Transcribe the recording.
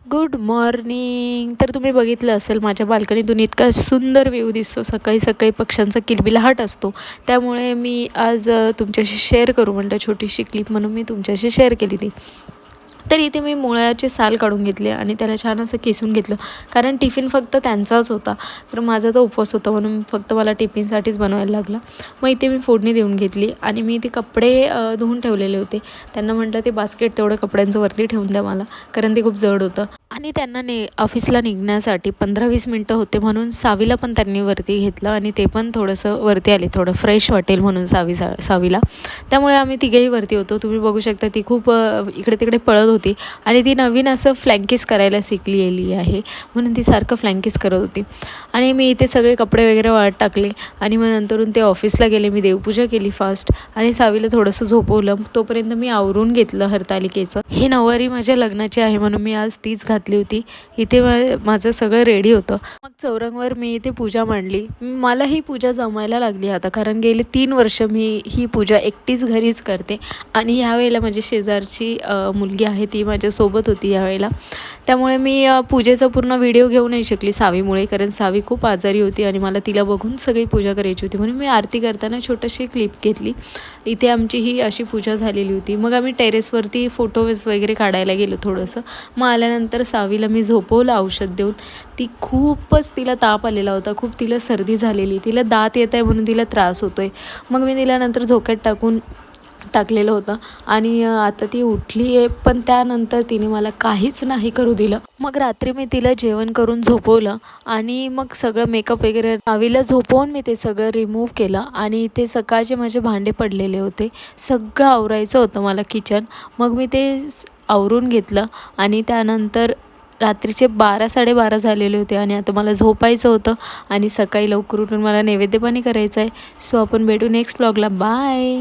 Good morning. तर तुम्ही बघितलं असेल माझ्या बाल्कनीतून इतका सुंदर व्ह्यू दिसतो. सकाळी सकाळी पक्ष्यांचा किलबिलाट असतो. त्यामुळे मी आज तुमच्याशी शेअर करू म्हणलं, छोटीशी क्लिप म्हणून मी तुमच्याशी शेअर केली ती. तर इथे मी मुळ्याचे साल काढून घेतले आणि त्याला छान असं किसून घेतलं, कारण टिफिन फक्त त्यांचाच होता. तर माझा तो उपवास होता म्हणून फक्त मला टिफिनसाठीच बनवायला लागला. मग इथे मी फोडणी देऊन घेतली आणि मी ते कपडे धुवून ठेवलेले होते. त्यांना म्हटलं ते बास्केट तेवढं कपड्यांचं वरती ठेवून द्या मला, कारण ते खूप जड होतं. आणि त्यांना ऑफिसला निघण्यासाठी 15-20 मिनटं होते म्हणून सावीला पण त्यांनी वरती घेतलं आणि ते पण थोडंसं वरती आले, थोडं फ्रेश वाटेल म्हणून सावीला. त्यामुळे आम्ही तिघेही वरती होतो. तुम्ही बघू शकता ती खूप इकडे तिकडे पळत होती आणि ती नवीन असं फ्लँकिस करायला शिकलेली आहे, म्हणून ती सारखं फ्लँकिस करत होती. आणि मी इथे सगळे कपडे वगैरे वाळत टाकले आणि मग नंतरून ते ऑफिसला गेले. मी देवपूजा केली फास्ट आणि सावीला थोडंसं झोपवलं. तोपर्यंत मी आवरून घेतलं हरतालिकेचं. ही नऊवारी माझ्या लग्नाची आहे म्हणून मी आज तीच घातली होती. इथे माझं सगळं रेडी होतं. मग चौरंगवर मी इथे पूजा मांडली. मला ही पूजा जमायला लागली आता, कारण गेले 3 वर्ष मी ही पूजा एकटीच घरीच करते आणि ह्यावेळेला माझी शेजारची मुलगी आहे ती माझ्यासोबत होती यावेळेला. त्यामुळे मी पूजेचा पूर्ण व्हिडिओ घेऊ नाही शकली सावीमुळे, कारण सावी खूप आजारी होती आणि मला तिला बघून सगळी पूजा करायची होती, म्हणून मी आरती करताना छोटीशी क्लिप घेतली. इथे आमची ही अशी पूजा झालेली होती. मग आम्ही टेरेसवरती फोटोज वगैरे काढायला गेलो थोडंसं. मग आल्यानंतर सावीला मी झोपवलं औषध देऊन. ती खूपच तिला ताप आलेला होता, खूप तिला सर्दी झालेली, तिला दात येत आहे म्हणून तिला त्रास होतो आहे. मग मी तिला नंतर झोक्यात टाकलेलं होतं आणि आता ती उठली आहे, पण त्यानंतर तिने मला काहीच नाही करू दिलं. मग रात्री मी तिला जेवण करून झोपवलं आणि मग सगळं मेकअप वगैरे सावीला झोपवून मी ते सगळं रिमूव्ह केलं आणि ते सकाळचे माझे भांडे पडलेले होते, सगळं आवरायचं होतं मला किचन. मग मी ते आवरून घेतलं आणि त्यानंतर रात्रीचे 12-12:30 झालेले होते आणि आता मला झोपायचं होतं आणि सकाळी लवकर उठून मला नैवेद्य पण करायचं आहे. सो आपण भेटू नेक्स्ट ब्लॉगला. बाय.